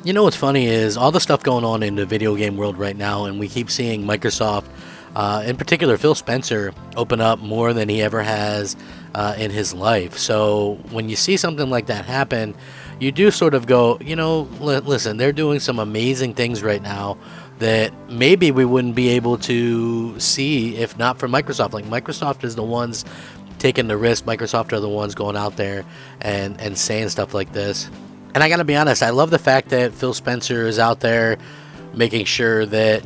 You know what's funny is all the stuff going on in the video game world right now, and we keep seeing Microsoft, in particular Phil Spencer, open up more than he ever has in his life. So when you see something like that happen, you do sort of go, listen, they're doing some amazing things right now that maybe we wouldn't be able to see if not for Microsoft. Like, Microsoft is the ones taking the risk. Microsoft are the ones going out there and saying stuff like this. And I gotta be honest, I love the fact that Phil Spencer is out there making sure that,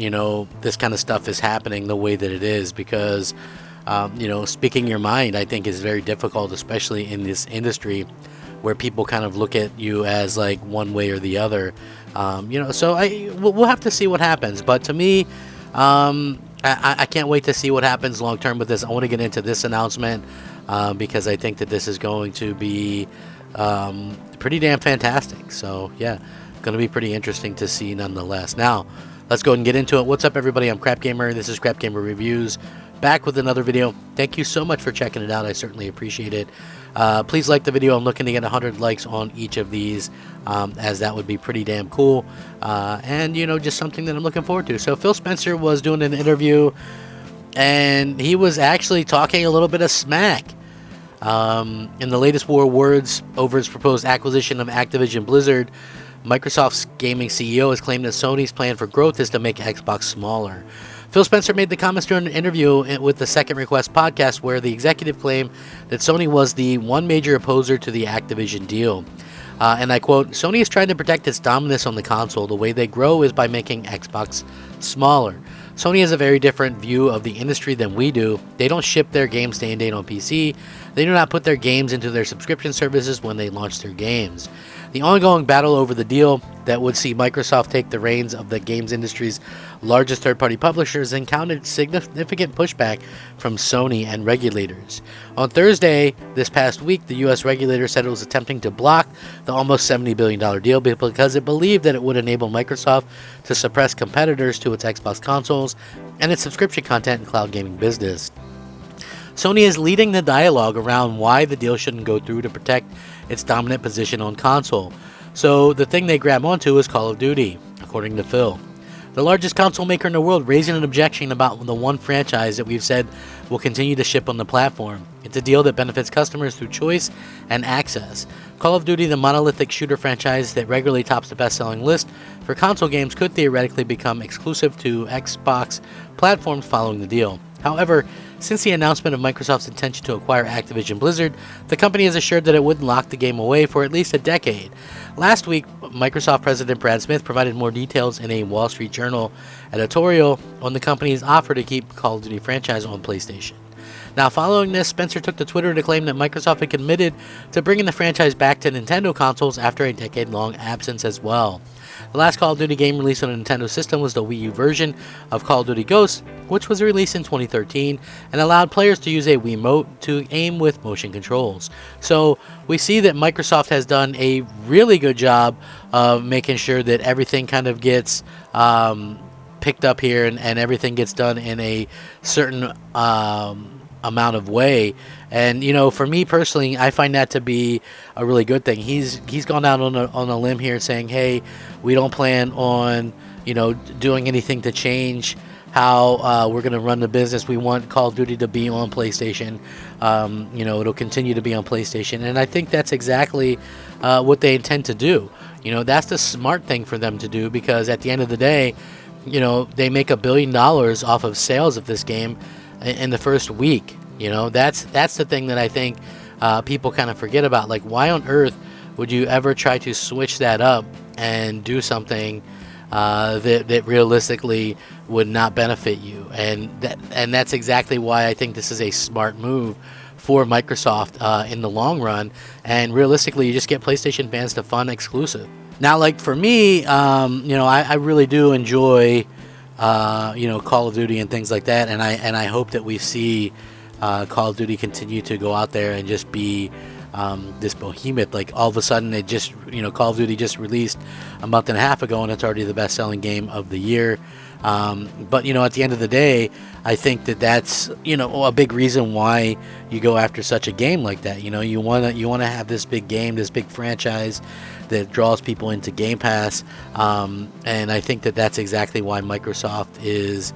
this kind of stuff is happening the way that it is, because, speaking your mind, I think, is very difficult, especially in this industry where people kind of look at you as like one way or the other. So we'll have to see what happens. But to me, I can't wait to see what happens long term with this. I want to get into this announcement because I think that this is going to be pretty damn fantastic. So yeah, going to be pretty interesting to see nonetheless. Now, let's go ahead and get into it. What's up, everybody? I'm Crap Gamer. This is Crap Gamer Reviews, back with another video. Thank you so much for checking it out. I certainly appreciate it. Please like the video. I'm looking to get 100 likes on each of these, as that would be pretty damn cool. And, just something that I'm looking forward to. So Phil Spencer was doing an interview, and he was actually talking a little bit of smack. In the latest war words over his proposed acquisition of Activision Blizzard, Microsoft's gaming CEO has claimed that Sony's plan for growth is to make Xbox smaller. Phil Spencer made the comments during an interview with the Second Request podcast, where the executive claimed that Sony was the one major opposer to the Activision deal. And I quote, "Sony is trying to protect its dominance on the console. The way they grow is by making Xbox smaller. Sony has a very different view of the industry than we do. They don't ship their games day and date on PC. They do not put their games into their subscription services when they launch their games. The ongoing battle over the deal that would see Microsoft take the reins of the games industry's largest third-party publishers encountered significant pushback from Sony and regulators. On Thursday this past week, the U.S. regulator said it was attempting to block the almost $70 billion deal because it believed that it would enable Microsoft to suppress competitors to its Xbox consoles and its subscription content and cloud gaming business. Sony is leading the dialogue around why the deal shouldn't go through to protect its dominant position on console. So the thing they grab onto is Call of Duty, according to Phil. The largest console maker in the world raising an objection about the one franchise that we've said will continue to ship on the platform. It's a deal that benefits customers through choice and access. Call of Duty, the monolithic shooter franchise that regularly tops the best-selling list for console games, could theoretically become exclusive to Xbox platforms following the deal. However, since the announcement of Microsoft's intention to acquire Activision Blizzard, the company has assured that it wouldn't lock the game away for at least a decade. Last week, Microsoft President Brad Smith provided more details in a Wall Street Journal editorial on the company's offer to keep Call of Duty franchise on PlayStation. Now, following this, Spencer took to Twitter to claim that Microsoft had committed to bringing the franchise back to Nintendo consoles after a decade-long absence as well. The last Call of Duty game released on a Nintendo system was the Wii U version of Call of Duty Ghosts, which was released in 2013 and allowed players to use a Wiimote to aim with motion controls. So we see that Microsoft has done a really good job of making sure that everything kind of gets picked up here and everything gets done in a certain amount of way. And for me personally, I find that to be a really good thing. He's gone out on a limb here saying, hey, we don't plan on doing anything to change how we're going to run the business. We want Call of Duty to be on PlayStation. It'll continue to be on PlayStation, and I think that's exactly what they intend to do. That's the smart thing for them to do, because at the end of the day, they make $1 billion off of sales of this game in the first week. That's the thing that I think people kind of forget about. Like, why on earth would you ever try to switch that up and do something that realistically would not benefit you? And that's exactly why I think this is a smart move for Microsoft in the long run. And realistically, you just get PlayStation fans to fun exclusive. Now, like for me, I really do enjoy Call of Duty and things like that, and I hope that we see Call of Duty continue to go out there and just be this behemoth. Like all of a sudden, it just Call of Duty just released a month and a half ago, and it's already the best-selling game of the year. But at the end of the day, I think that's a big reason why you go after such a game like that. You wanna have this big game, this big franchise that draws people into Game Pass, and I think that's exactly why Microsoft is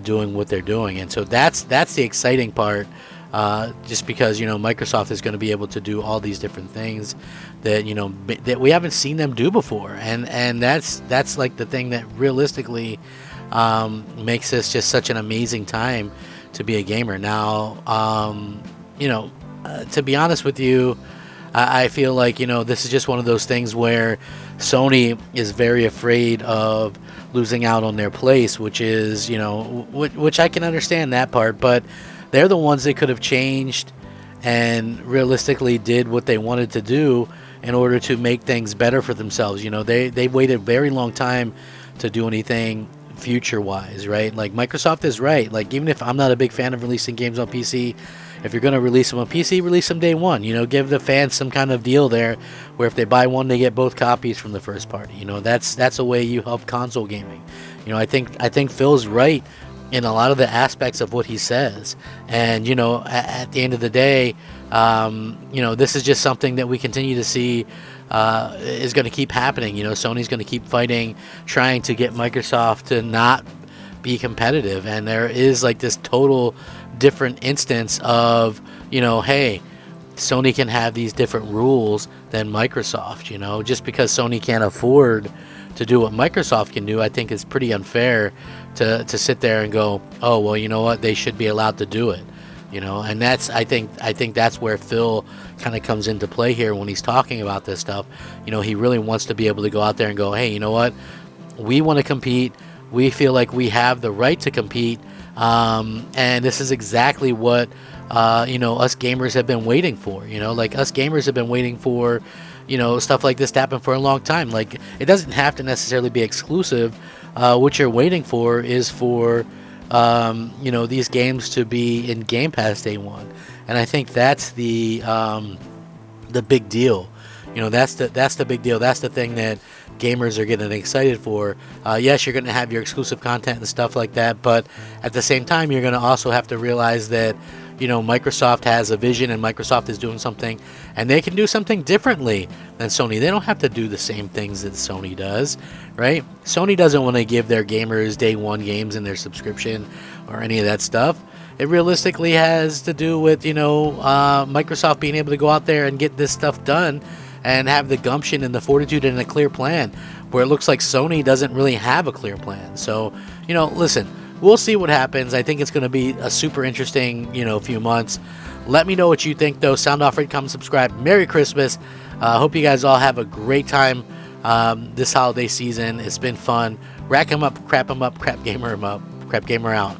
doing what they're doing. And so that's the exciting part. Just because Microsoft is going to be able to do all these different things that that we haven't seen them do before, and that's like the thing that realistically makes this just such an amazing time to be a gamer. Now, to be honest with you, I feel like this is just one of those things where Sony is very afraid of losing out on their place, which is which I can understand that part, but they're the ones that could have changed and realistically did what they wanted to do in order to make things better for themselves. They waited a very long time to do anything future-wise, right? Like Microsoft is right. Like even if I'm not a big fan of releasing games on PC, if you're going to release them on PC, release them day one. Give the fans some kind of deal there where if they buy one, they get both copies from the first party. That's a way you help console gaming. I think Phil's right in a lot of the aspects of what he says, and at the end of the day, this is just something that we continue to see is going to keep happening. Sony's going to keep fighting, trying to get Microsoft to not be competitive, and there is like this total different instance of hey, Sony can have these different rules than Microsoft. Just because Sony can't afford to do what Microsoft can do, I think is pretty unfair to sit there and go, oh well, you know what, they should be allowed to do it. And that's I think that's where Phil kind of comes into play here when he's talking about this stuff. He really wants to be able to go out there and go, hey, you know what, we want to compete. We feel like we have the right to compete, and this is exactly what us gamers have been waiting for. Like us gamers have been waiting for stuff like this to happen for a long time. Like it doesn't have to necessarily be exclusive. What you're waiting for is for these games to be in Game Pass day one, and I think that's the big deal. That's the big deal. That's the thing that gamers are getting excited for. Yes, you're going to have your exclusive content and stuff like that, but at the same time, you're going to also have to realize that Microsoft has a vision, and Microsoft is doing something, and they can do something differently than Sony. They don't have to do the same things that Sony does, right? Sony doesn't want to give their gamers day one games in their subscription or any of that stuff. It realistically has to do with Microsoft being able to go out there and get this stuff done and have the gumption and the fortitude and a clear plan, where it looks like Sony doesn't really have a clear plan. So listen, we'll see what happens. I think it's going to be a super interesting, few months. Let me know what you think, though. Sound off, rate, comment, subscribe. Merry Christmas. Hope you guys all have a great time this holiday season. It's been fun. Rack 'em up, crap 'em up, crap gamer 'em up, crap gamer out.